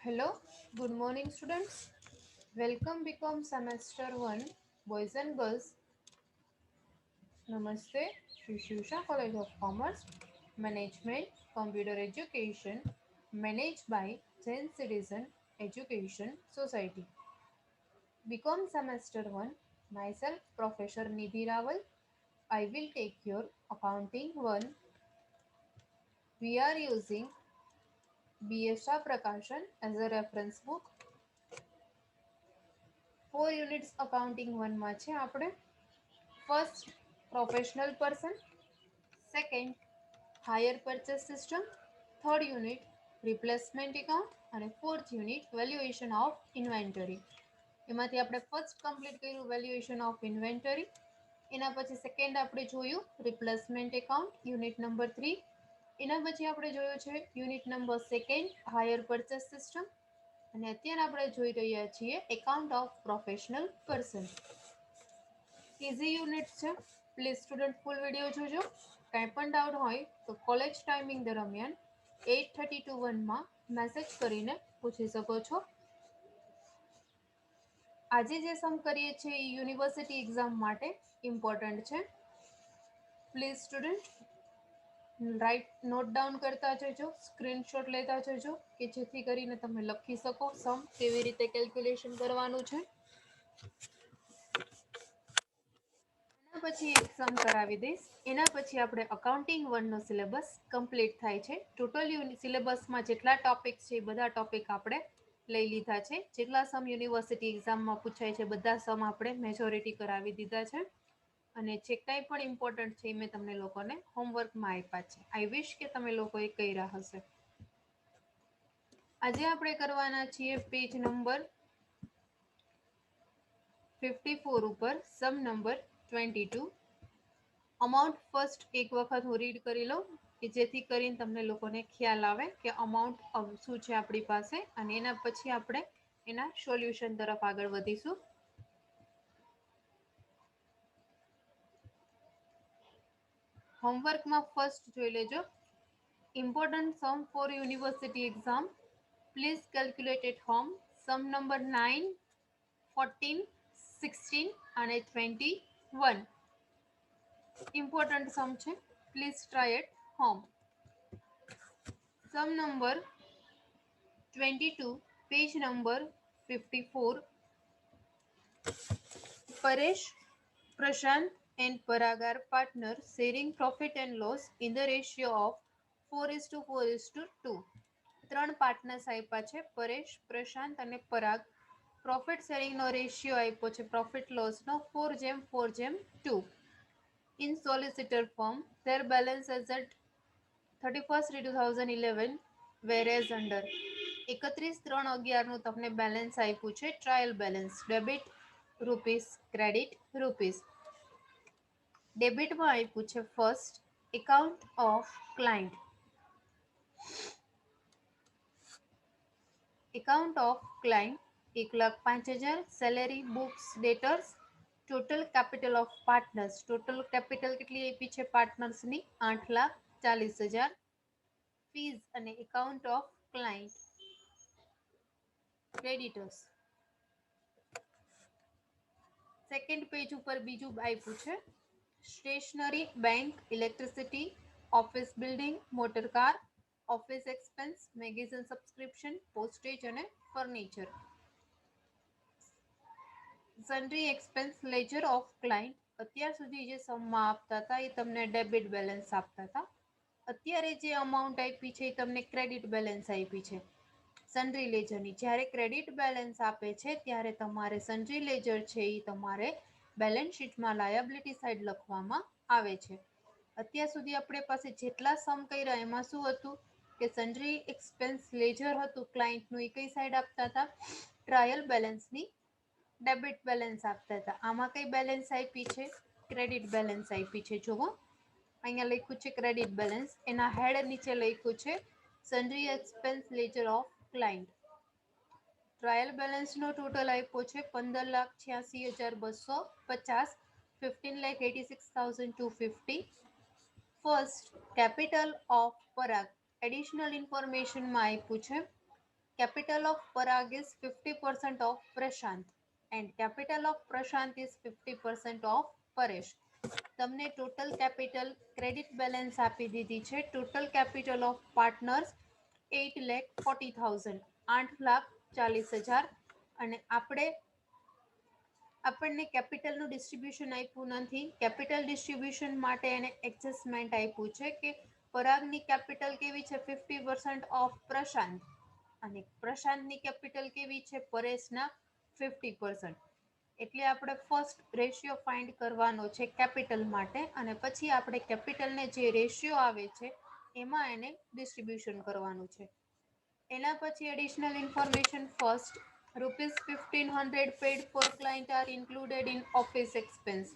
Hello, good morning students. Welcome become semester 1 boys and girls. Namaste. Shri Shivsha College of Commerce Management Computer Education managed by Jain Citizen Education Society. Become semester 1. Myself Professor Nidhi Rawal. I will take your accounting 1. We are using BSA Prakashan as a reference book. 4 units accounting 1 માં છે આપણે. First professional person, second hire purchase system, third unit replacement account અને fourth unit valuation of inventory. એમાંથી આપણે first complete કર્યું valuation of inventory. એના પછી second આપણે જોયું રિપ્લેસમેન્ટ એકાઉન્ટ યુનિટ નંબર 3. એના પછી આપણે જોયું છે unit number second hire purchase system અને અત્યારે આપણે જોઈ રહ્યા છીએ account of professional person. Easy unit છે. પ્લીઝ સ્ટુડન્ટ ફૂલ વિડીયો જોજો. કાંઈ પણ ડાઉટ હોય તો કોલેજ ટાઈમિંગ દરમિયાન 8:30 to 1 માં મેસેજ કરીને પૂછી શકો છો. આજે જે સમ કરીએ છીએ એ યુનિવર્સિટી એક્ઝામ માટે ઇમ્પોર્ટન્ટ છે. Please student write note down કરતા જજો, સ્ક્રીનશોટ લેતા જજો કે જેથી કરીને તમે લખી શકો સમ કેવી રીતે કેલ્ક્યુલેશન કરવાનું છે. એના પછી એક સમ કરાવી દઈશ. એના પછી આપણે અકાઉન્ટિંગ 1 નો સિલેબસ કમ્પ્લીટ થાય છે. ટોટલ સિલેબસમાં જેટલા ટોપિક છે એ બધા ટોપિક આપણે લઈ લીધા છે. જેટલા સમ યુનિવર્સિટી એક્ઝામમાં પૂછાય છે બધા સમ આપણે મેજોરિટી કરાવી દીધા છે અને જે કાંઈ પણ ઇમ્પોર્ટન્ટ છે એ મેં તમને લોકોને હોમવર્કમાં આપ્યા છે. આઈ વિશ કે તમે લોકોએ કર્યા હશે. આજે આપણે કરવાના છીએ પેજ નંબર 54 ઉપર સમ નંબર 22. અમાઉન્ટ ફર્સ્ટ એક વખત હું રીડ કરી લઉં કે જેથી કરીને તમને લોકોને ખ્યાલ આવે કે અમાઉન્ટ શું છે આપણી પાસે અને એના પછી આપણે એના સોલ્યુશન તરફ આગળ વધીશું. હોમવર્કમાં ફર્સ્ટ જોઈ લેજો. Important sum for university exam. Please calculate at home. Sum number 9, 14, 16 અને 21. ઇમ્પોર્ટન્ટ સમ છે. Please try at home. Sum number 22 page number 54. Paresh, Prashant and Parag are partners sharing profit and loss in the ratio of 4:4:2. 3 partners આપ્યા છે પરેશ, પ્રશાંત અને પરાગ. Profit શેરિંગનો ratio આપ્યો છે profit લોસનો 4:4:2. In solicitor firm, their balance as at 31/3/2011 whereas under 31/3/11 નું તમને balance આપ્યું છે. Trial balance debit rupees, credit rupees. ડેબિટમાં આપ્યું છે first account of client. Account of client 1,05,000. Salary books debtors. Total capital of partners. Total capital કેટલી આપી છે પાર્ટનર્સની? 8,40,000. ફીઝ અને account of client creditors. Second page ઉપર બીજું આપ્યું છે stationery, bank, electricity, office building, motor car, office expense, magazine subscription, postage અને furniture. Sundry expense ledger of client. અત્યાર સુધી જે સમમાં આપતા હતા એ તમને ડેબિટ બેલેન્સ આપતા હતા. અત્યારે જે અમાઉન્ટ આપી છે એ તમને ક્રેડિટ બેલેન્સ આપી છે સન્ડ્રી લેજરની. જ્યારે ક્રેડિટ બેલેન્સ આપે છે ત્યારે તમારે સન્ડ્રી લેજર છે એ તમારે બેલેન્સ શીટમાં લાયબિલિટી સાઈડ લખવામાં આવે છે. અત્યાર સુધી આપણે પાસે જેટલા સમ કર્યા એમાં શું હતું કે સન્ડ્રી એક્સપેન્સ લેજર હતું ક્લાયન્ટનું એ કઈ સાઈડ આપતા હતા? ટ્રાયલ બેલેન્સની ડેબિટ બેલેન્સ આપતા હતા. આમાં કઈ બેલેન્સ આપી છે? ક્રેડિટ બેલેન્સ આપી છે. જુઓ અહીંયા લખ્યું છે ક્રેડિટ બેલેન્સ, એના હેડ નીચે લખ્યું છે sundry expense ledger of client. Trial બેલેન્સનો ટોટલ આપ્યો છે 15,86,250. 15,86,250. First capital of Parag additional ઇન્ફોર્મેશનમાં આપ્યું છે capital of Parag is 50% of Prashant and capital of Prashant is 50% of Paresh. તમને ટોટલ કેપિટલ ક્રેડિટ બેલેન્સ આપી દીધી છે. ટોટલ કેપિટલ ઓફ પાર્ટનર્સ 8,40,000 8,40,000 અને આપણને કેપિટલનું ડિસ્ટ્રીબ્યુશન આપ્યું નથી. કેપિટલ ડિસ્ટ્રીબ્યુશન માટે એને એડજસ્ટમેન્ટ આપ્યું છે કે પરાગની કેપિટલ કેવી છે 50% ઓફ પ્રશાંત અને પ્રશાંતની કેપિટલ કેવી છે પરેશના 50%. એટલે આપણે ફર્સ્ટ રેશિયો ફાઇન્ડ કરવાનો છે કેપિટલ માટે અને પછી આપણે કેપિટલને જે રેશિયો આવે છે એમાં એને ડિસ્ટ્રીબ્યુશન કરવાનું છે. એના પછી additional information first ₹1,500 pad four client are included in office expense.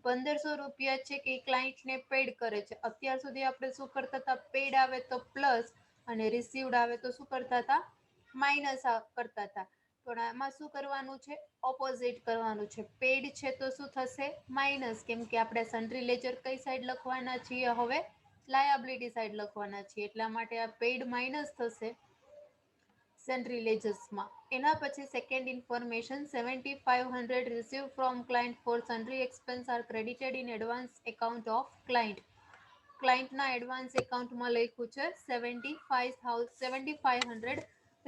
1,500 રૂપિયા છે કે ક્લાયન્ટને પેડ કરે છે. અત્યાર સુધી આપણે શું કરતા હતા, પેડ આવે તો પ્લસ અને રિસીવડ આવે તો શું કરતા હતા, માઇનસ કરતા હતા. પણ આમાં શું કરવાનું છે, ઓપોઝિટ કરવાનું છે. પેડ છે તો શું થશે, માઇનસ, કેમ કે આપણે સન્ડ્રી લેજર કઈ સાઈડ લખવાના છીએ, હવે લાયાબિલિટી સાઈડ લખવાના છીએ. એટલા માટે આ પેડ માઇનસ થશે સન્ડ્રી લેજર્સમાં. એના પછી second information 7,500 receive from client for sundry expense are credited in advance account of client. ક્લાયન્ટના એડવાન્સ એકાઉન્ટમાં લખ્યું છે 7,500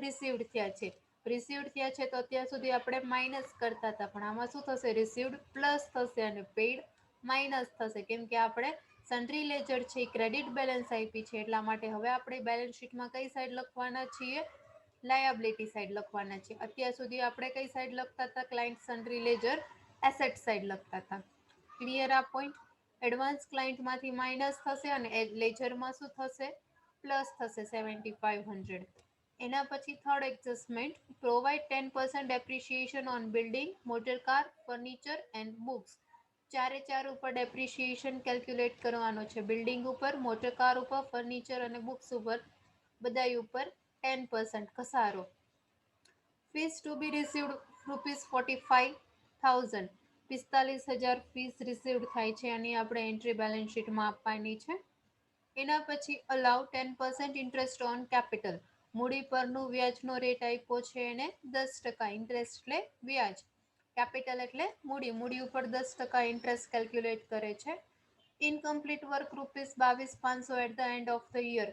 રિસીવડ થયા છે. રિસીવડ થયા છે તો અત્યાર સુધી આપણે માઇનસ કરતા હતા, પણ આમાં શું થશે, રિસીવડ પ્લસ થશે અને પેડ માઇનસ થશે, કેમ કે આપણે સન્ડ્રી લેજર છે ક્રેડિટ બેલેન્સ આપી છે. એટલા માટે હવે આપણે બેલેન્સ શીટમાં કઈ સાઈડ લખવાના છીએ, લાયાબિલિટી સાઈડ લખવાના છે. અત્યાર સુધી આપણે કઈ સાઈડ લખતા હતા, ક્લાયન્ટ સન્ડ્રી લેજર એસેટ સાઈડ લખતા હતા. ક્લિયર આ પોઈન્ટ. એડવાન્સ ક્લાયન્ટમાંથી માઇનસ થશે અને લેજરમાં શું થશે, પ્લસ થશે 7,500. એના પછી third adjustment provide 10% depreciation on building, motor car, furniture and books. ચારે ચાર ઉપર ડેપ્રિશિએશન કેલ્ક્યુલેટ કરવાનો છે. બિલ્ડિંગ ઉપર, મોટર કાર ઉપર, ફર્નિચર અને બુક્સ ઉપર, બધાય ઉપર 10% ઘસારો. ફીસ ટુ બી રિસીવડ ₹45,000. 45,000 ફીસ રિસીવડ થાય છે અને આપણે એન્ટ્રી બેલેન્સ શીટમાં આપવાની છે. એના પછી અલાઉ 10% ઇન્ટરેસ્ટ ઓન કેપિટલ. મૂડી પરનું વ્યાજનો રેટ આપ્યો છે એને 10%. ઇન્ટરેસ્ટ એટલે વ્યાજ, કેપિટલ એટલે મૂડી. મૂડી ઉપર 10% ઇન્ટરેસ્ટ કેલ્ક્યુલેટ કરે છે. Incomplete work ₹22,500 at the end of the year.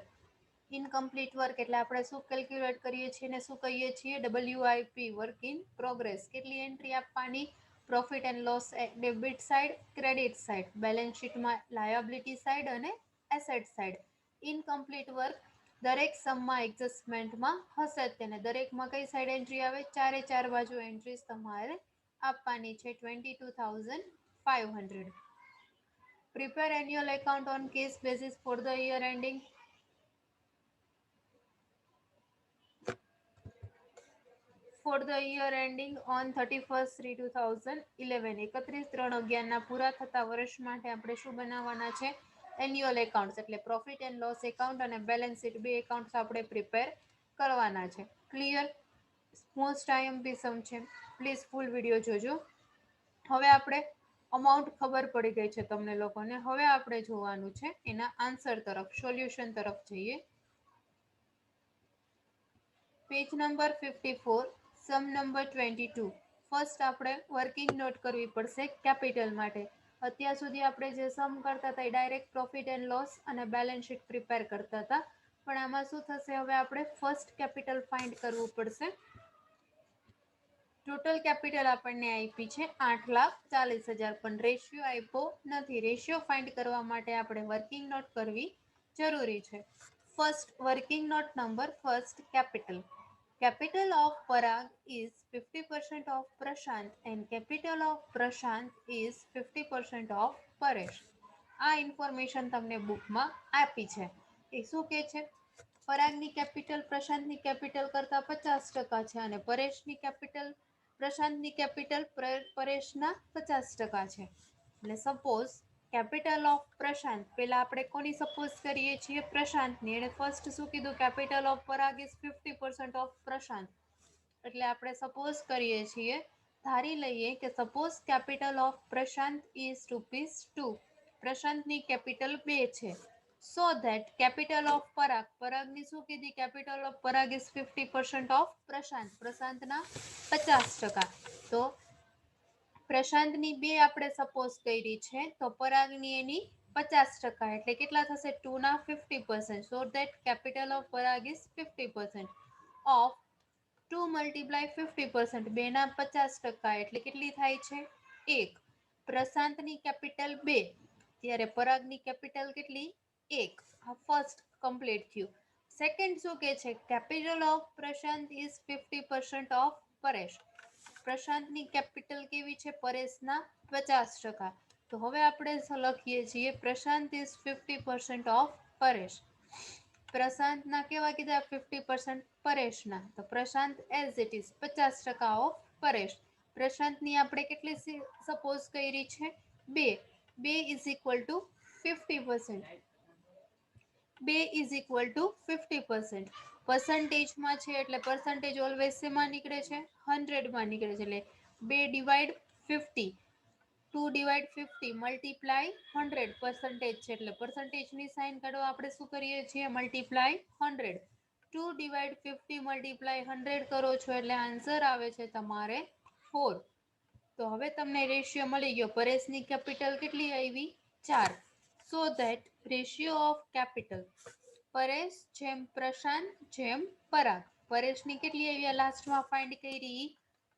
Incomplete work એટલે આપણે શું કેલ્ક્યુલેટ કરીએ છીએ ને શું કહીએ છીએ, WIP, વર્ક ઇન પ્રોગ્રેસ. કેટલી એન્ટ્રી આપવાની, profit and loss debit side, credit side, balance શીટમાં લાયાબિલિટી સાઈડ અને એસેટ સાઈડ. ઇનકમ્પ્લીટ વર્ક દરેક સમમાં એડજસ્ટમેન્ટમાં હશે તેને દરેકમાં કઈ સાઈડ એન્ટ્રી આવે, ચારે ચાર બાજુ એન્ટ્રીઝ તમારે આપવાની છે 22,500. Prepare annual account on case basis for the year ending. For the year ending on 31st-3/2011. 31/3/11 પૂરા થતા વર્ષ માટે આપણે શું બનાવવાના છે, એન્યુઅલ એકાઉન્ટ્સ એટલે પ્રોફિટ એન્ડ લોસ એકાઉન્ટ અને બેલેન્સ શીટ, બે એકાઉન્ટ્સ આપણે પ્રિપેર કરવાના છે. ક્લિયર. મોસ્ટ આઈએમપી સમ છે, પ્લીઝ ફૂલ વિડીયો જોજો. હવે આપણે અમાઉન્ટ ખબર પડી ગઈ છે તમને લોકોને. હવે આપણે જોવાનું છે એના આન્સર તરફ, સોલ્યુશન તરફ જઈએ. Page number 54, sum number 22. First આપણે વર્કિંગ નોટ કરવી પડશે કેપિટલ માટે. અત્યાર સુધી આપણે જે સમ કરતા હતા એ ડાયરેક્ટ પ્રોફિટ એન્ડ લોસ અને બેલેન્સ શીટ પ્રિપેર કરતા હતા, પણ આમાં શું થશે, હવે આપણે ફર્સ્ટ કેપિટલ ફાઇન્ડ કરવું પડશે. ટોટલ કેપિટલ આપણને આપી છે 8,40,000, પણ રેશિયો આપ્યો નથી. રેશિયો ફાઇન્ડ કરવા માટે આપણે વર્કિંગ નોટ કરવી જરૂરી છે. First working note number first capital. Capital of Parag is 50% of Prashant and capital of Prashant is 50% of Paresh. આ ઇન્ફોર્મેશન તમને બુકમાં આપી છે. એ શું કે છે, પરાગની કેપિટલ પ્રશાંતની કેપિટલ કરતા 50% છે અને પરેશની કેપિટલ પ્રશાંતની કેપિટલ પરેશના 50% છે. એટલે સપોઝ કેપિટલ ઓફ પ્રશાંત, પેલા આપણે કોની સપોઝ કરીએ છીએ, પ્રશાંતની. એને ફર્સ્ટ શું કીધું, capital of Parag is 50% of Prashant. એટલે આપણે સપોઝ કરીએ છીએ, ધારી લઈએ કે suppose capital of Prashant is ₹2. પ્રશાંતની કેપિટલ 2 છે. So that capital of Parag, પરાગની શું કીધી, capital of Parag is 50% of Prashant, પ્રશાંતના 50%. તો પ્રશાંતની 2 આપણે સપોઝ કરી છે, તો પરાગની એની 50%, એટલે કેટલા થશે, 2 ના 50%. સો that capital of Parag is 50% of 2 multiply 50%, 2 ના 50%, એટલે કેટલી થાય છે, 1. પ્રશાંતની કેપિટલ 2, ત્યારે પરાગની કેપિટલ કેટલી, 1. આ ફર્સ્ટ કમ્પ્લીટ થયું. સેકન્ડ શું કે છે, capital of Prashant is 50% of Paresh, પ્રશાંતની કેપિટલ કેવી છે, પરેશના 50%. તો હવે આપણે લખીએ છીએ પ્રશાંત ઇઝ 50% ઓફ પરેશ, પ્રશાંતના કેવા કીધા 50%, પરેશના, તો Prashant as it is 50% of Paresh. પ્રશાંતની આપણે કેટલી સપોઝ કરી છે, 2, 2 is equal to 50%, 2 is equal to 50%. પર્સન્ટેજમાં છે એટલે પર્સન્ટેજ ઓલવેઝ શેમાં નીકળે છે, 100માં નીકળે છે, એટલે 2 ડિવાઈડ 50, 2 ડિવાઈડ 50 મલ્ટીપ્લાય 100, પર્સન્ટેજ છે એટલે પર્સન્ટેજની સાઇન કાઢવા આપણે શું કરીએ છીએ, મલ્ટીપ્લાય 100. 2 ડિવાઈડ 50 મલ્ટીપ્લાય 100 કરો છો એટલે આન્સર આવે છે તમારે 4. તો હવે તમને રેશિયો મળી ગયો, પરેશની કેપિટલ કેટલી આવી, 4. So that ratio of capital, Paresh જેમ પ્રશાંત જેમ પરાગ, પરેશની કેટલી આવી લાસ્ટમાં ફાઇન્ડ કરી,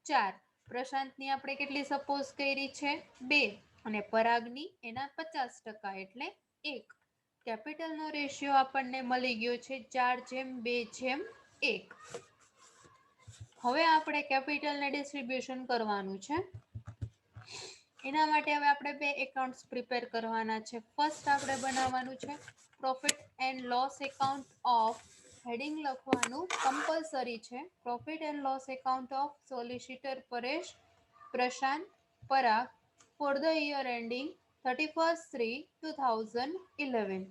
4. પ્રશાંતની આપણે કેટલી સપોઝ કરી છે, 2, અને પરાગની એના 50% એટલે 1. કેપિટલનો રેશિયો આપણને મળી ગયો છે 4:2:1. હવે આપણે કેપિટલને ડિસ્ટ્રીબ્યુશન કરવાનું છે. એના માટે હવે આપણે 2 એકાઉન્ટ્સ પ્રિપેર કરવાના છે. ફર્સ્ટ આપણે બનાવવાનું છે profit and loss account of, heading લખવાનું કમ્પલસરી છે, profit and loss account of solicitor Paresh, Prashant, Parag for the year ending 31/3/2011.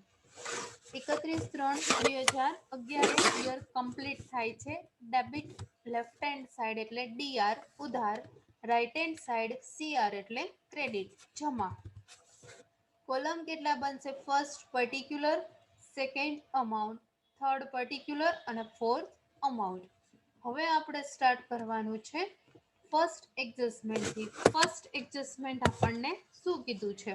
31/3/2011 year complete થાય છે. ડેબિટ લેફ્ટ હેન્ડ સાઈડ એટલે ડીઆર ઉધાર, રાઈટ હેન્ડ સાઈડ સીઆર એટલે ક્રેડિટ જમા. Column કેટલા બનશે, first particular, second amount, third particular અને fourth amount. હવે આપણે સ્ટાર્ટ કરવાનું છે ફર્સ્ટ એડજસ્ટમેન્ટથી. ફર્સ્ટ એડજસ્ટમેન્ટ આપણને શું કીધું છે,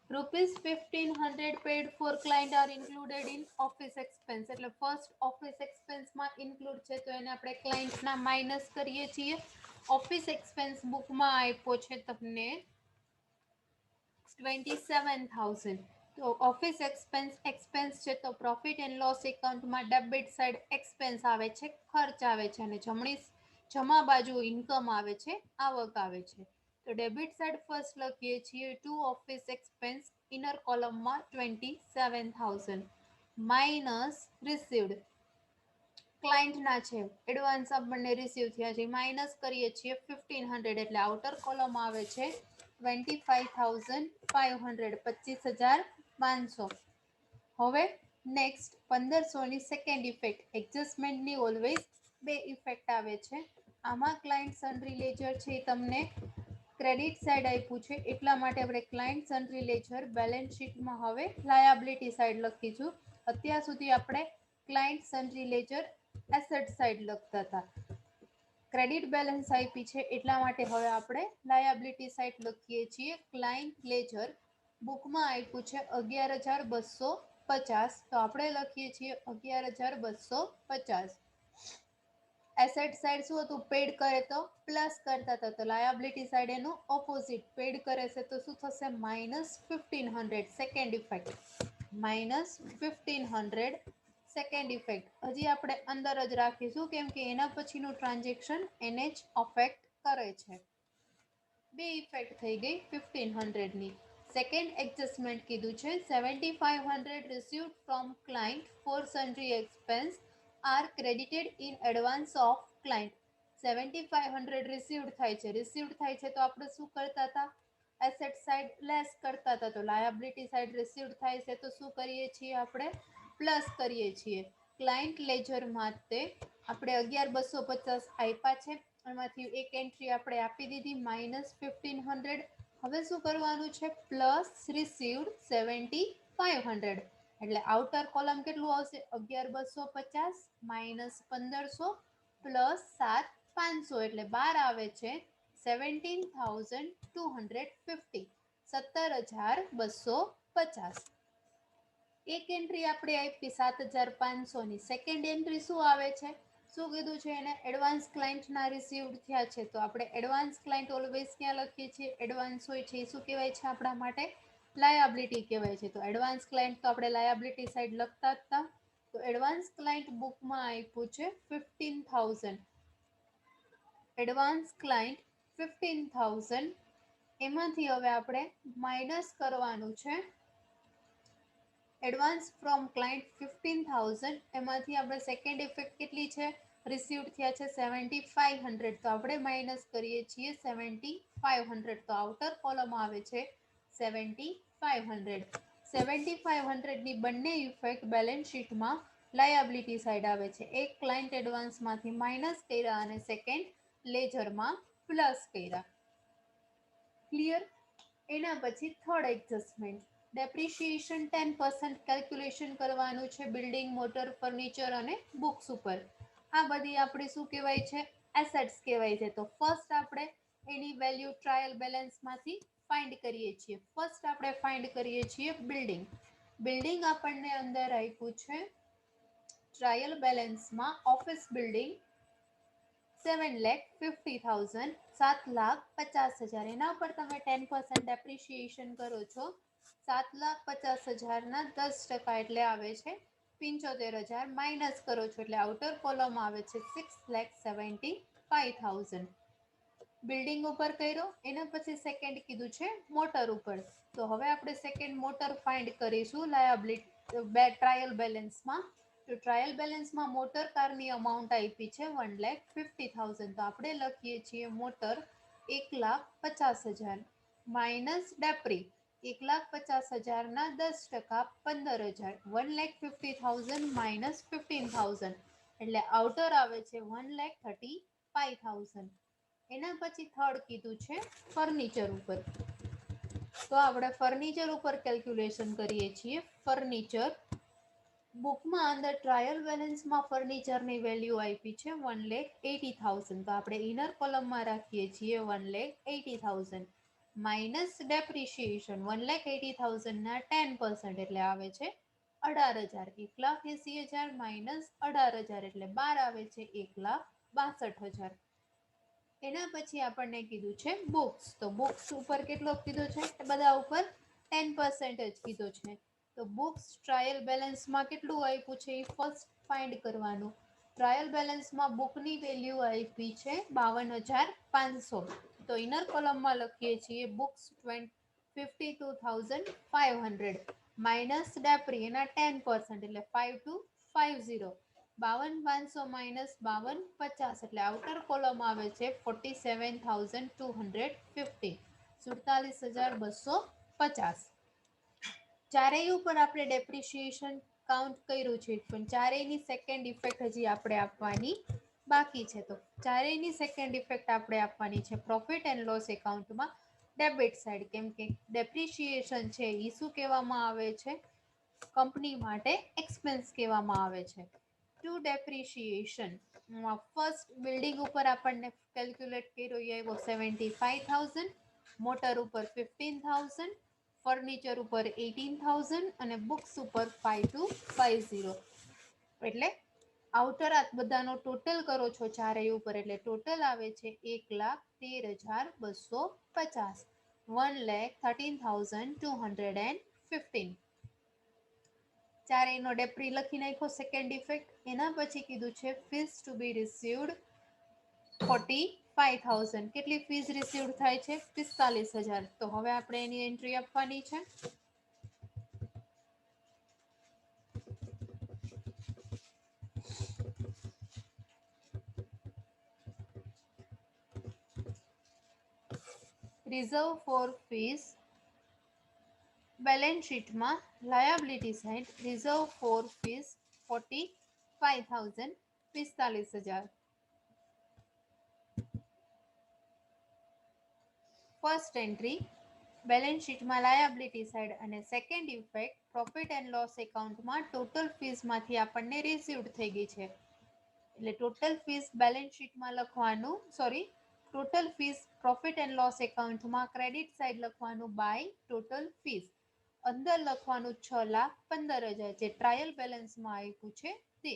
₹1500 paid for client are included in office expense, એટલે ફર્સ્ટ ઓફિસ એક્સપેન્સમાં ઇન્ક્લુડ છે તો એને આપણે ક્લાયન્ટના માઇનસ કરીએ છીએ. ઓફિસ એક્સપેન્સ બુકમાં આપ્યો છે તમને 27,000, તો ઓફિસ એક્સપેન્સ છે તો પ્રોફિટ એન્ડ લોસ એકાઉન્ટમાં ડેબિટ સાઈડ એક્સપેન્સ આવે છે, ખર્ચ આવે છે, અને જમા બાજુ ઇન્કમ આવે છે, આવક આવે છે. તો ડેબિટ સાઈડ ફર્સ્ટ લખીએ છીએ ટુ ઓફિસ એક્સપેન્સ ઇનર કોલમમાં 27,000 માઇનસ રિસીવ્ડ, ક્લાયન્ટના છે એડવાન્સ આપણને રિસીવ થયા છે, માઇનસ કરીએ છીએ 1500 એટલે આઉટર કોલમ આવે છે 25,500, 25,500. હવે નેક્સ્ટ 1500ની સેકન્ડ ઇફેક્ટ, એડજસ્ટમેન્ટની ઓલવેઝ 2 ઇફેક્ટ આવે છે. આમાં ક્લાયન્ટ સન્ડ્રી લેજર છે એ તમને ક્રેડિટ સાઈડ આપ્યું છે એટલા માટે આપણે ક્લાયન્ટ સન્ડ્રી લેજર બેલેન્સ શીટમાં હવે લાયાબિલિટી સાઈડ લખીશું. અત્યાર સુધી આપણે ક્લાયન્ટ સન્ડ્રી લેજર એસેટ સાઈડ લખતા હતા. ક્રેડિટ બેલેન્સ આપી છે એટલા માટે હવે આપણે લાયાબિલિટી સાઈડ લખીએ છીએ. ક્લાયન્ટ લેજર બુકમાં આપ્યું છે 11,250, તો આપણે લખીએ છીએ 11,250. એસેટ સાઈડ શું હતું, પેડ કરે તો પ્લસ કરતા હતા, તો લાયાબિલિટી સાઈડ એનું ઓપોઝિટ, પેડ કરે છે તો શું થશે, -1500. સેકન્ડ ઇફેક્ટ -1500 સેકન્ડ ઇફેક્ટ હજી આપણે અંદર જ રાખીશું કેમ કે એના પછીનું ટ્રાન્ઝેક્શન એને જ અફેક્ટ કરે છે. 2 ઇફેક્ટ થઈ ગઈ 1500ની. સેકન્ડ એડજસ્ટમેન્ટ કીધું છે 7500 received from client for sundry expense are credited in advance of client. 7500 received થાય છે, રિસીવ્ડ થાય છે તો આપણે શું કરતા હતા, એસેટ સાઈડ લેસ કરતા હતા, તો લાયાબિલિટી સાઈડ રિસીવ્ડ થાય છે તો શું કરીએ છીએ આપણે, પ્લસ કરીએ છીએ. ક્લાયન્ટ લેજર માટે આપણે 11,250 આપ્યા છે, એમાંથી એક એન્ટ્રી આપણે આપી દીધી -1500. હવે શું કરવાનું છે? પ્લસ રિસીવ્ડ 7500 એટલે આઉટર કોલમ કેટલું આવશે? 11250 માઇનસ 1500 પ્લસ 7500 એટલે 12 આવે છે 17,250 17,250. એક એન્ટ્રી આપણે આપી 7,500 ની. સેકન્ડ એન્ટ્રી શું આવે છે? શું કીધું છે એને? એડવાન્સ ક્લાયન્ટના રિસીવ્ડ થયા છે. તો આપણે એડવાન્સ ક્લાયન્ટ ઓલવેઝ ક્યાં લખીએ છીએ? એડવાન્સ હોય છે એ શું કહેવાય છે આપણા માટે? લાયાબિલિટી કહેવાય છે. તો એડવાન્સ ક્લાયન્ટ તો આપણે લાયાબિલિટી સાઈડ લખતા જ હતા. તો એડવાન્સ ક્લાયન્ટ બુકમાં આપ્યું છે 15,000. Advance client 15,000. એમાંથી હવે આપણે માઇનસ કરવાનું છે એડવાન્સ ફ્રોમ ક્લાયન્ટ 15,000. એમાંથી આપણે સેકન્ડ ઇફેક્ટ કેટલી છે? રિસીવ્ડ થયા છે 7,500. તો આપણે માઇનસ કરીએ છીએ 7,500. તો આઉટર કોલમ આવે છે 7,500. 7,500 ની બંને ઇફેક્ટ બેલેન્સ શીટમાં લાયાબિલિટી સાઈડ આવે છે. એક ક્લાયન્ટ એડવાન્સમાંથી માઇનસ કર્યા અને સેકન્ડ લેજરમાં પ્લસ કર્યા. ક્લિયર? એના પછી થર્ડ એડજસ્ટમેન્ટ, ડેપ્રિશિએશન 10% કેલ્ક્યુલેશન કરવાનું છે બિલ્ડિંગ, મોટર, ફર્નિચર અને બુક્સ ઉપર. આ બધી આપણી શું કહેવાય છે? એસેટ્સ કહેવાય છે. તો ફર્સ્ટ આપણે એની વેલ્યુ ટ્રાયલ બેલેન્સમાંથી ફાઇન્ડ કરીએ છીએ. ફર્સ્ટ આપણે ફાઇન્ડ કરીએ છીએ બિલ્ડિંગ. બિલ્ડિંગ આપણને અંદર આપ્યું છે ટ્રાયલ બેલેન્સમાં ઓફિસ બિલ્ડિંગ 7,50,000 7,50,000. એના પર તમે 10% ડેપ્રિશિએશન કરો છો. 7,50,000 ના 10% એટલે આવે છે 75,000. માઇનસ કરો છો એટલે આઉટર કોલમ આવે છે 6,75,000. બિલ્ડિંગ ઉપર કર્યો. એના પછી સેકન્ડ કીધું છે મોટર ઉપર. તો હવે આપણે સેકન્ડ મોટર ફાઇન્ડ કરીશું લાયાબિલિટી ટ્રાયલ બેલેન્સમાં. તો ટ્રાયલ બેલેન્સમાં મોટર કારની અમાઉન્ટ આપી છે 1,50,000. તો આપણે લખીએ છીએ મોટર 1,50,000 માઇનસ ડેપ્રી 1,50,000 ના 10% 15,000. 1,50,000 માઇનસ 15,000 એટલે આઉટર આવે છે 1,35,000. એના પછી થર્ડ કીધું છે ફર્નિચર ઉપર. તો આપણે ફર્નિચર ઉપર કેલ્ક્યુલેશન કરીએ છીએ. ફર્નિચર બુકમાં અંદર ટ્રાયલ બેલેન્સમાં ફર્નિચરની વેલ્યુ આપી છે 1,80,000. તો આપણે ઇનર કોલમમાં રાખીએ છીએ 1,80,000 માઇનસ ડેપ્રિશિએશન 1,80,000 ના 10% એટલે આવે છે 18,000. 1,80,000 માઇનસ 18,000 એટલે 12 આવે છે 1,62,000. એના પછી આપણને કીધું છે બુક્સ. તો બુક્સ ઉપર કેટલો કીધો છે? બધા ઉપર 10% જ કીધો છે. તો બુક્સ ટ્રાયલ બેલેન્સમાં કેટલું આપ્યું છે એ ફર્સ્ટ ફાઇન્ડ કરવાનું. ટ્રાયલ બેલેન્સમાં બુકની વેલ્યુ આપી છે 52,500. તો ઇનર કોલમમાં લખીએ છીએ બુક્સ 52,500 માઇનસ ડેપ્રી એના 10% એટલે 5,250. 52,500 માઇનસ 52,50 એટલે આઉટર કોલમ આવે છે 47,250 47,250. ચારેય ઉપર આપણે ડેપ્રિશિએશન કાઉન્ટ કર્યું છે પણ ચારેયની સેકન્ડ ઇફેક્ટ હજી આપણે આપવાની બાકી છે. તો ચારેયની સેકન્ડ ઇફેક્ટ આપણે આપવાની છે પ્રોફિટ એન્ડ લોસ એકાઉન્ટમાં ડેબિટ સાઈડ. કેમ કે ડેપ્રિશિએશન છે એ શું કહેવામાં આવે છે? કંપની માટે એક્સપેન્સ કહેવામાં આવે છે. ટુ ડેપ્રિશિએશન ફર્સ્ટ બિલ્ડિંગ ઉપર આપણને કેલ્ક્યુલેટ કર્યો એ આવ્યો 75,000. મોટર ઉપર 15,000. ફર્નિચર ઉપર 18,000 અને બુક્સ ઉપર 5,250. એટલે આઉટર આ બધાનો ટોટલ કરો છો ચારેય ઉપર એટલે ટોટલ આવે છે 1,13,250 1,13,215. ચારેયનો ડેપ્રી લખી નાખ્યો સેકન્ડ ઇફેક્ટ. એના પછી કીધું છે ફીસ ટુ બી રિસીવ્ડ 45,000. કેટલી ફીસ રિસીવ્ડ થાય છે? 45,000. તો હવે આપણે એની એન્ટ્રી આપવાની છે. રિઝર્વ ફોર ફીસ બેલેન્સ શીટમાં liability side reserve four fees 45,000 45,000. First entry balance શીટમાં લાયબિલિટી સાઈડ અને second effect profit and loss એકાઉન્ટમાં ટોટલ ફીસમાંથી આપણને રિસીવ્ડ થઈ ગઈ છે. એટલે ટોટલ ફીસ બેલેન્સ શીટમાં લખવાનું, total fees profit and loss એકાઉન્ટમાં ક્રેડિટ સાઈડ લખવાનું બાય ટોટલ ફીસ. અંદર લખવાનું 6,15,000 જે ટ્રાયલ બેલેન્સમાં આપ્યું છે તે.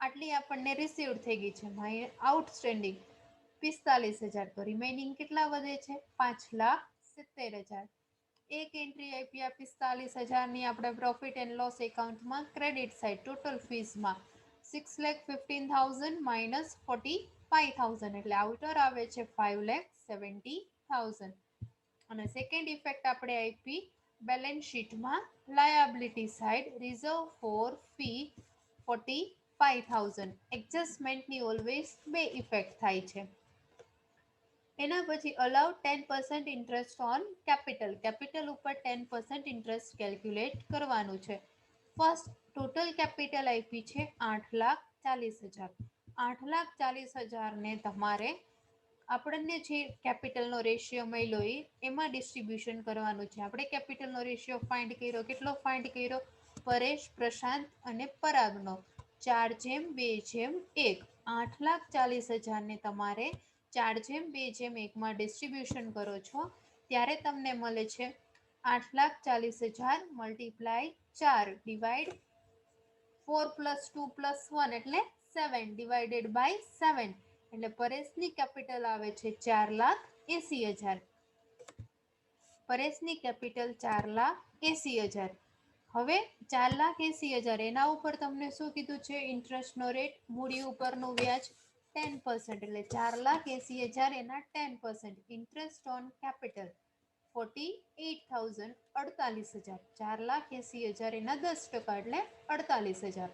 આટલી આપણને રિસીવ્ડ થઈ ગઈ છે. આઉટસ્ટેન્ડિંગ 45,000. તો રિમેનિંગ કેટલા વધે છે? 5,70,000. એક એન્ટ્રી આપી આ 45,000ની આપણે પ્રોફિટ એન્ડ લોસ એકાઉન્ટમાં ક્રેડિટ સાઈડ ટોટલ ફીસમાં 6,15,000 માઇનસ 45,000 એટલે આઉટર આવે છે 5,70,000. અને સેકન્ડ ઇફેક્ટ આપણે આપી બેલેન્સ શીટમાં liability side reserve for fee 45,000. એડજસ્ટમેન્ટની ઓલવેઝ બે ઇફેક્ટ થાય છે. એના પછી allow 10% interest on capital. Capital ઉપર 10% ઇન્ટરેસ્ટ કેલ્ક્યુલેટ કરવાનું છે. ફર્સ્ટ ટોટલ કેપિટલ આપી છે 8,40,000. 8,40,000 ને તમારે આપણને જે કેપિટલનો રેશિયો મળ્યો એમાં ડિસ્ટ્રીબ્યુશન કરવાનું છે. આપણે કેપિટલનો રેશિયો ફાઇન્ડ કર્યો. કેટલો ફાઇન્ડ કર્યો? પરેશ, પ્રશાંત અને પરાગનો 4:2:1. 8,40,000 ને તમારે 4:2:1 ડિસ્ટ્રીબ્યુશન કરો છો ત્યારે તમને મળે છે 8,40,000 મલ્ટીપ્લાય 4 ડિવાઈડ 4 + 2 + 1 એટલે 7 ડિવાઇડેડ બાય 7 એટલે પરેશની કેપિટલ આવે છે 4,80,000. પરેશની કેપિટલ 4,80,000. હવે 4,80,000 એના ઉપર તમને શું કીધું છે? ઇન્ટરેસ્ટનો રેટ, મૂડી ઉપરનું વ્યાજ 10% એટલે 4,80,000 એના 10%. Interest on capital 48,000 48,000. 4,80,000 એના 10% એટલે 48,000.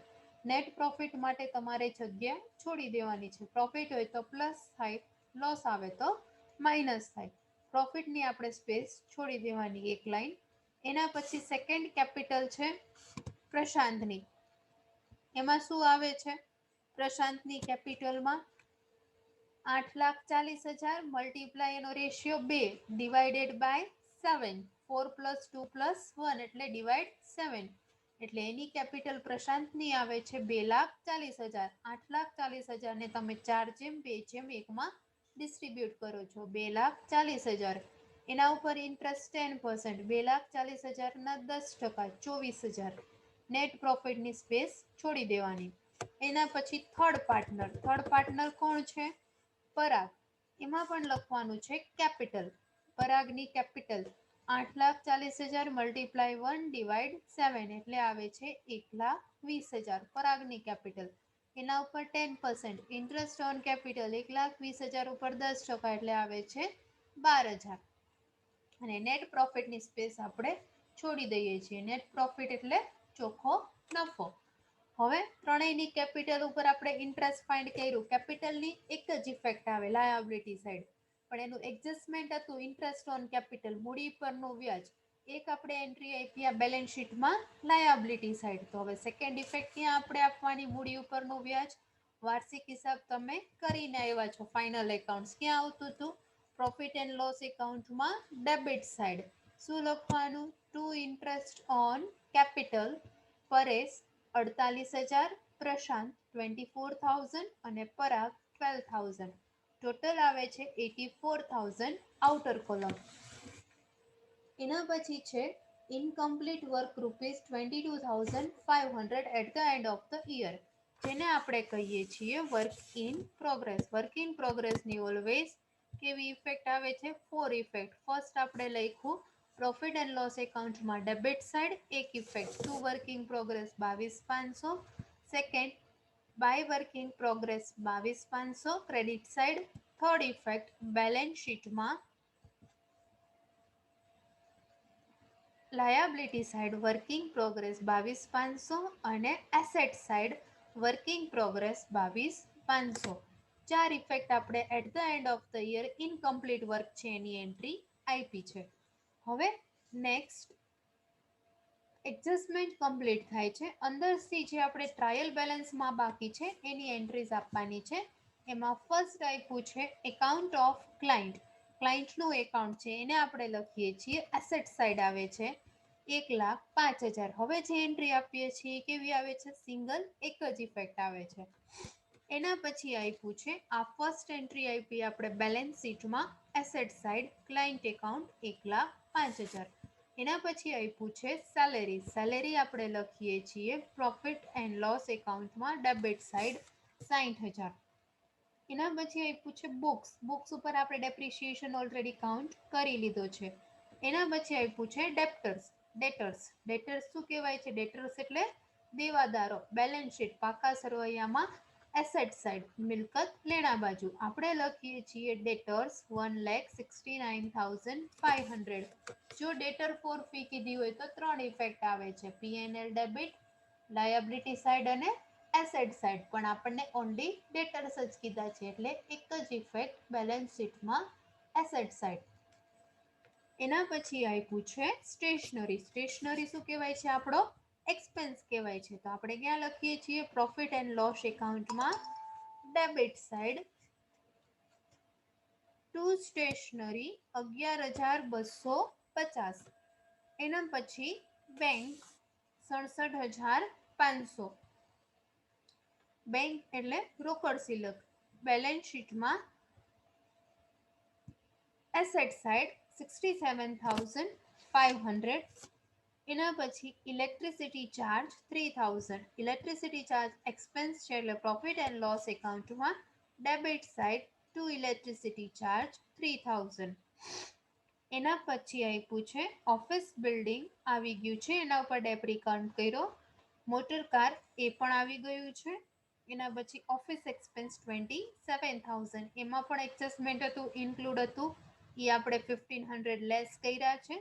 નેટ પ્રોફિટ માટે તમારે જગ્યા છોડી દેવાની છે. પ્રોફિટ હોય તો પ્લસ થાય, લોસ આવે તો માઇનસ થાય. પ્રોફિટની આપણે સ્પેસ છોડી દેવાની એક લાઈન. એના પછી સેકન્ડ કેપિટલ છે પ્રશાંતની. એમાં શું આવે છે? પ્રશાંતની કેપિટલમાં 8,40,000 મલ્ટીપ્લાય એનો રેશિયો 2 ડિવાઇડેડ બાય 7 4 + 2 + 1 એટલે ડિવાઈડ 7 એટલે એની કેપિટલ પ્રશાંતની આવે છે 2,40,000. 8,40,000 ને તમે 4:2:1 ડિસ્ટ્રીબ્યુટ કરો છો 2,40,000. એના ઉપર ઇન્ટરેસ્ટ 10%. 2,40,000 ના 10% 24,000. નેટ પ્રોફિટની સ્પેસ છોડી દેવાની. એના પછી થર્ડ પાર્ટનર કોણ છે? પરાગ. એમાં પણ લખવાનું છે કેપિટલ. પરાગની કેપિટલ 8,40,000 મલ્ટીપ્લાય 1 ડિવાઈડ 7 એટલે આવે છે 1,20,000. પરાગની કેપિટલ. એના ઉપર 10% ઇન્ટરેસ્ટ ઓન કેપિટલ 1,20,000 ઉપર 10% એટલે આવે છે 12,000. અને નેટ પ્રોફિટની સ્પેસ આપણે છોડી દઈએ છીએ. નેટ પ્રોફિટ એટલે ચોખ્ખો નફો. હવે ત્રણેયની કેપિટલ ઉપર આપણે ઇન્ટરેસ્ટ ફાઇન્ડ કર્યું. કેપિટલની એક જ ઇફેક્ટ આવે લાયબિલિટી સાઈડ, પણ એનું એડજસ્ટમેન્ટ હતું ઇન્ટરેસ્ટ ઓન કેપિટલ, મૂડી પરનું વ્યાજ. એક આપણે એન્ટ્રી આપી આ બેલેન્સ શીટમાં લાયબિલિટી સાઈડ. તો હવે સેકન્ડ ઇફેક્ટ ક્યાં આપણે આપવાની? મૂડી ઉપરનું વ્યાજ. વાર્ષિક હિસાબ તમે કરીને આવ્યા છો. ફાઇનલ એકાઉન્ટ્સ ક્યાં આવતું હતું? પ્રોફિટ એન્ડ લોસ એકાઉન્ટમાં ડેબિટ સાઈડ. શું લખવાનું? To interest on capital Paresh 48,000, Prashant 24,000 અને પરાગ 12,000. ટોટલ આવે છે 84,000 આઉટર કોલમ. એના પછી છે incomplete work ₹22,500 at the end of the year, જેને આપણે કહીએ છીએ work in progress. Work in પ્રોગ્રેસની ઓલવેઝ કેવી ઇફેક્ટ આવે છે? 4 ઇફેક્ટ. ફર્સ્ટ આપણે લખ્યું પ્રોફિટ એન્ડ લોસ એકાઉન્ટમાં ડેબિટ સાઈડ એક effect to work in progress 22,500. Second by work in progress 22,500 credit side. Third effect balance શીટમાં લાયબિલિટી સાઈડ વર્કિંગ પ્રોગ્રેસ 22,500 અને asset side working progress 22,500. 4 effect આપણે at the end of the year incomplete work છે એની entry આપી છે. હવે next adjustment complete થાય છે. અંદરથી જે આપણે ટ્રાયલ બેલેન્સમાં બાકી છે એની એન્ટ્રીઝ આપવાની છે. એમાં ફર્સ્ટ આપ્યું છે એકાઉન્ટ ઓફ ક્લાયન્ટ. ક્લાયન્ટનું એકાઉન્ટ છે એને આપણે લખીએ છીએ એસેટ સાઈડ આવે છે 1,05,000. હવે જે એન્ટ્રી આપીએ છીએ કેવી આવે છે? સિંગલ, એક જ ઇફેક્ટ આવે છે. એના પછી આપ્યું છે આ ફર્સ્ટ એન્ટ્રી આપી આપણે બેલેન્સ શીટમાં એસેટ સાઈડ ક્લાયન્ટ એકાઉન્ટ 1,05,000. એના પછી આપ્યું છે સેલેરી. સેલેરી આપણે લખીએ છીએ પ્રોફિટ એન્ડ લોસ એકાઉન્ટમાં ડેબિટ સાઈડ 60,000. એના પછી આપ્યું છે બુક્સ. બુક્સ ઉપર આપણે ડેપ્રિસિએશન ઓલરેડી કાઉન્ટ કરી લીધો છે. એના પછી આપ્યું છે ડેપ્ટર્સ. ડેટર્સ શું કહેવાય છે? ડેટર્સ એટલે દેવાદારો. બેલેન્સ શીટ પાકા સરવૈયામાં એસેટ સાઈડ મિલકત લેણા બાજુ આપણે લખીએ છીએ ડેટર્સ 1,69,500. જો ડેટર ફોર ફી કીધી હોય તો ત્રણ ઇફેક્ટ આવે છે પીએનએલ ડેબિટ, લાયબિલિટી સાઈડ અને એસેટ સાઈડ. પણ આપણને ઓનલી ડેટર્સ જ કીધા છે એટલે એક જ ઇફેક્ટ બેલેન્સ શીટમાં એસેટ સાઈડ. એના પછી આપ્યું છે સ્ટેશનરી. સ્ટેશનરી શું કહેવાય છે? આપણો એક્સપેન્સ કહેવાય છે. તો આપણે ક્યાં લખીએ છીએ? પ્રોફિટ એન્ડ લોસ એકાઉન્ટમાં ડેબિટ સાઈડ ટુ સ્ટેશનરી 11,250. એના પછી બેંક 67,500. બેંક એટલે રોકડ સિલક. બેલેન્સ શીટમાં એસેટ સાઈડ 67,500. એના પછી electricity charge 3,000. Electricity charge expense છે એટલે પ્રોફિટ એન્ડ લોસ એકાઉન્ટમાં debit side to electricity charge 3,000. એના પછી આપ્યું છે ઓફિસ બિલ્ડિંગ આવી ગયું છે એના ઉપર ડેપ્રી કાઉન્ટ કર્યો. મોટર કાર એ પણ આવી ગયું છે. એના પછી ઓફિસ એક્સપેન્સ 27,000. એમાં પણ એડજસ્ટમેન્ટ હતું, ઇન્ક્લુડ હતું, એ આપણે 1,500 લેસ કર્યા છે.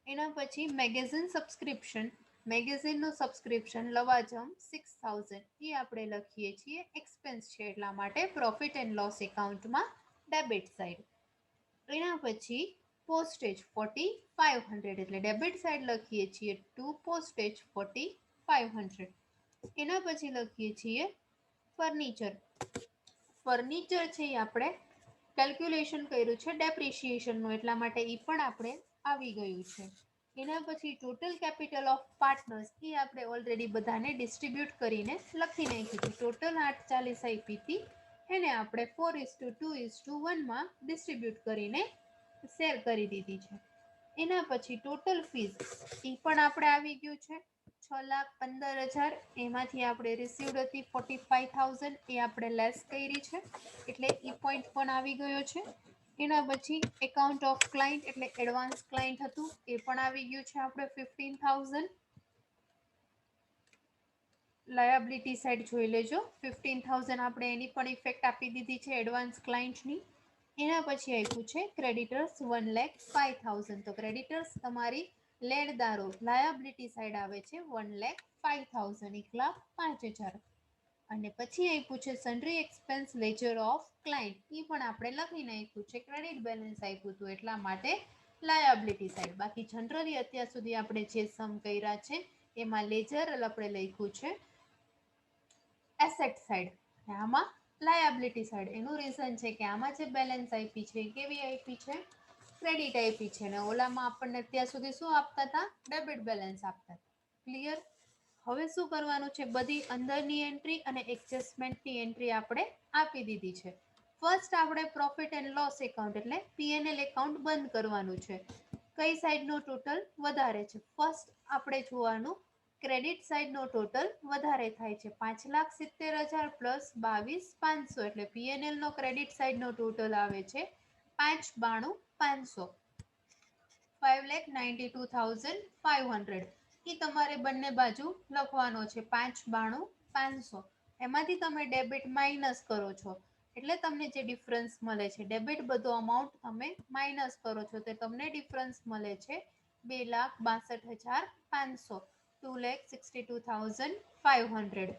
એના પછી મેગેઝિન સબસ્ક્રિપ્શન. મેગેઝિનનું સબસ્ક્રિપ્શન લવાજમ 6,000. એ આપણે લખીએ છીએ એક્સપેન્સ છે એટલા માટે પ્રોફિટ એન્ડ લોસ એકાઉન્ટમાં ડેબિટ સાઈડ. એના પછી પોસ્ટેજ 4,500 એટલે ડેબિટ સાઈડ લખીએ છીએ ટુ પોસ્ટેજ 4,500. એના પછી લખીએ છીએ ફર્નિચર. ફર્નિચર છે એ આપણે કેલ્ક્યુલેશન કર્યું છે ડેપ્રિસિએશનનું એટલા માટે એ પણ આપણે આવી ગયું છે. એના પછી ટોટલ કેપિટલ ઓફ પાર્ટનર્સ એ આપણે ઓલરેડી બધાને ડિસ્ટ્રીબ્યુટ કરીને લખી નાખ્યું છે. ટોટલ 840 આપી હતી એને આપણે 4:2:1 ડિસ્ટ્રીબ્યુટ કરીને શેર કરી દીધી છે. એના પછી ટોટલ ફીસ એ પણ આપણે આવી ગયું છે 6,15,000. એમાંથી આપણે રિસીવ્ડ હતી 45,000 એ આપણે લેસ કરી છે એટલે એ પોઈન્ટ પણ આવી ગયો છે. એના પછી એકાઉન્ટ ઓફ ક્લાયન્ટ એટલે એડવાન્સ ક્લાયન્ટ હતું એ પણ આવી ગયું છે આપણે 15,000. લાયબિલિટી સાઈડ જોઈ લેજો 15,000 આપણે એની પણ ઇફેક્ટ આપી દીધી છે એડવાન્સ ક્લાયન્ટની. એના પછી આપ્યું છે ક્રેડિટર્સ 1,05,000. તો ક્રેડિટર્સ તમારી લેણદારો લાયબિલિટી સાઈડ આવે છે 1,05,000 1,05,000. અને પછી આપ્યું છે sundry expense ledger of client. એ પણ આપણે લખી નાખ્યું છે ક્રેડિટ બેલેન્સ આપ્યું હતું એટલા માટે લાયબિલિટી સાઈડ. બાકી જનરલી અત્યાર સુધી આપણે જે સમ કર્યા છે એમાં લેજર આપણે લખ્યું છે એસેટ સાઈડ અને આમાં લાયબિલિટી સાઈડ. એનું રીઝન છે કે આમાં જે બેલેન્સ આપી છે કેવી આપી છે? ક્રેડિટ આપી છે અને ઓલામાં આપણને અત્યાર સુધી શું આપતા હતા? ડેબિટ બેલેન્સ આપતા હતા. ક્લિયર? હવે શું કરવાનું છે? બધી અંદરની એન્ટ્રી અને એડજસ્ટમેન્ટની એન્ટ્રી આપણે આપી દીધી છે. ફર્સ્ટ આપણે પ્રોફિટ એન્ડ લોસ એકાઉન્ટ એટલે પીએનએલ એકાઉન્ટ બંધ કરવાનું છે. કઈ સાઈડનો ટોટલ વધારે છે? ફર્સ્ટ આપણે જોવાનું ક્રેડિટ સાઈડનો ટોટલ વધારે થાય છે 5,70,000 પ્લસ 22,500 એટલે પીએનએલ નો ક્રેડિટ સાઈડનો ટોટલ આવે છે 5,92,500 5,92,500. એ તમારે બંને બાજુ લખવાનો છે 5,92,500. એમાંથી તમે ડેબિટ માઇનસ કરો છો એટલે તમને જે ડિફરન્સ મળે છે ડેબિટ બધો અમાઉન્ટ તમે માઇનસ કરો છો તો તમને ડિફરન્સ મળે છે 2,62,500 2,62,500.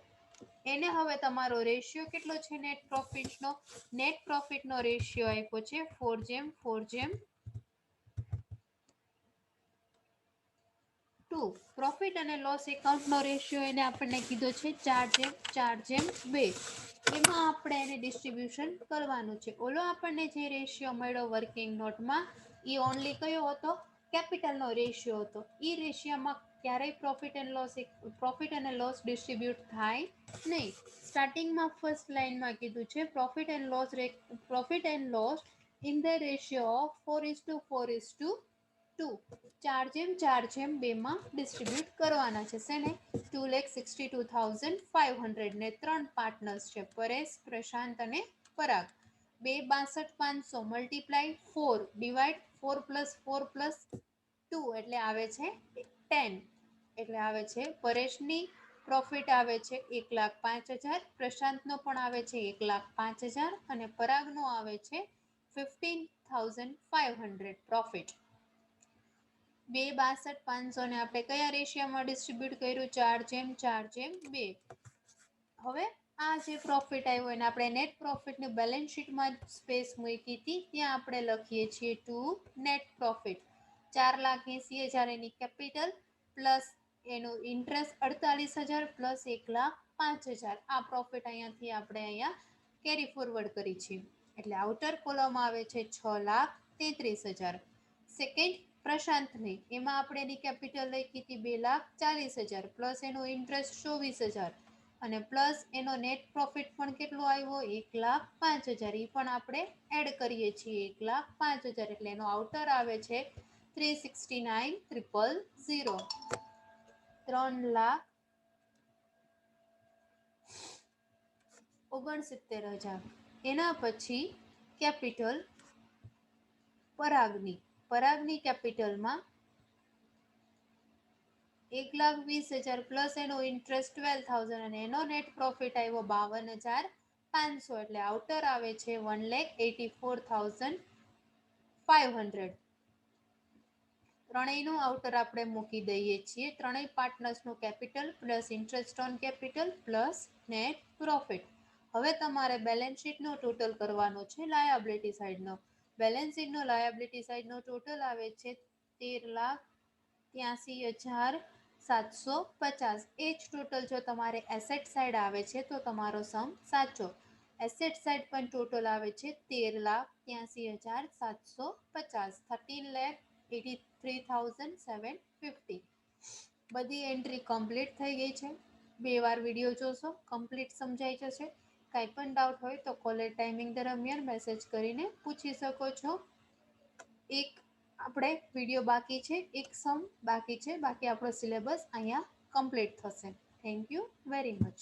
એને હવે તમારો રેશિયો કેટલો છે નેટ પ્રોફિટનો? નેટ પ્રોફિટનો રેશિયો આપ્યો છે 4:4:2. 2 પ્રોફિટ અને લોસ એકાઉન્ટનો રેશિયો એને આપણને કીધો છે 4:4:2. એમાં આપણે એને ડિસ્ટ્રીબ્યુશન કરવાનું છે. ઓલો આપણને જે રેશિયો મળ્યો વર્કિંગ નોટમાં એ ઓનલી કયો હતો? કેપિટલનો રેશિયો હતો. એ રેશિયોમાં ક્યારેય પ્રોફિટ અને લોસ ડિસ્ટ્રીબ્યુટ થાય નહીં. સ્ટાર્ટિંગમાં ફર્સ્ટ લાઇનમાં કીધું છે profit and loss in the ratio of 4:4:2. 4:4:2 માં ડિસ્ટ્રીબ્યુટ કરવાના છે. શેને? 2,62,500 ને 3 પાર્ટનર્સ છે, પરેશ, પ્રશાંત અને પરાગ. 2,62,500 મલ્ટીપ્લાય 4 ડિવાઈડ 4 + 4 + 2 એટલે આવે છે 10. એટલે આવે છે પરેશની પ્રોફિટ આવે છે 1,05,000, પ્રશાંતનો પણ આવે છે 1,05,000 અને પરાગનો આવે છે 15,500 પ્રોફિટ. 2,62,500 ને આપણે કયા રેશિયોમાં ડિસ્ટ્રીબ્યુટ કર્યું? 4:4:2. હવે આ જે પ્રોફિટ આવ્યો એને આપણે નેટ પ્રોફિટની બેલેન્સ શીટમાં સ્પેસ મૂકી હતી, ત્યાં આપણે લખીએ છીએ ટુ નેટ પ્રોફિટ. 4,80,000 એની કેપિટલ પ્લસ એનું ઇન્ટરેસ્ટ 48,000 પ્લસ 1,05,000. આ પ્રોફિટ અહીંયાથી આપણે અહીંયા કેરી ફોરવર્ડ કરી છે. એટલે આઉટર કોલમ આવે છે 6,33,000. સેકન્ડ પ્રશાંતની, એમાં આપણે એની કેપિટલ લખી હતી 2,40,000 પ્લસ એનો ઇન્ટરેસ્ટ 24,000 અને પ્લસ એનો નેટ પ્રોફિટ પણ કેટલો આવ્યો? 1,05,000. એ પણ આપણે એડ કરીએ છીએ 1,05,000 એટલે એનો આઉટર આવે છે 369,000. 3,69,000. એના પછી કેપિટલ પરાગની કેપિટલમાં 1,20,000 પ્લસ એનો ઇન્ટરેસ્ટ 12,000 અને એનો નેટ પ્રોફિટ આવ્યો 52,500 એટલે આઉટર આવે છે 1,84,500. ત્રણેયનું આઉટર આપણે મૂકી દઈએ છીએ. ત્રણેય પાર્ટનર્સનું capital plus interest on capital plus net profit. હવે તમારે બેલેન્સ શીટનો ટોટલ કરવાનો છે લાયબિલિટી સાઈડનો. બેલેન્સ શીટનો લાયબિલિટી સાઈડનો ટોટલ આવે છે 13,83,750. એ જ ટોટલ જો તમારે એસેટ સાઈડ આવે છે તો તમારો સમ સાચો. એસેટ સાઈડ પણ ટોટલ આવે છે 13,83,750. 13,83,750. બધી એન્ટ્રી કમ્પ્લીટ થઈ ગઈ છે. 2 વાર વિડીયો જોશો, કમ્પ્લીટ સમજાઈ જશે. કાંઈ પણ ડાઉટ હોય તો કોલેજ ટાઈમિંગ દરમિયાન મેસેજ કરીને પૂછી શકો છો. એક આપણે વિડીયો બાકી છે, એક સમ બાકી છે, બાકી આપણો સિલેબસ અહીંયા કમ્પ્લીટ થશે. Thank you very much.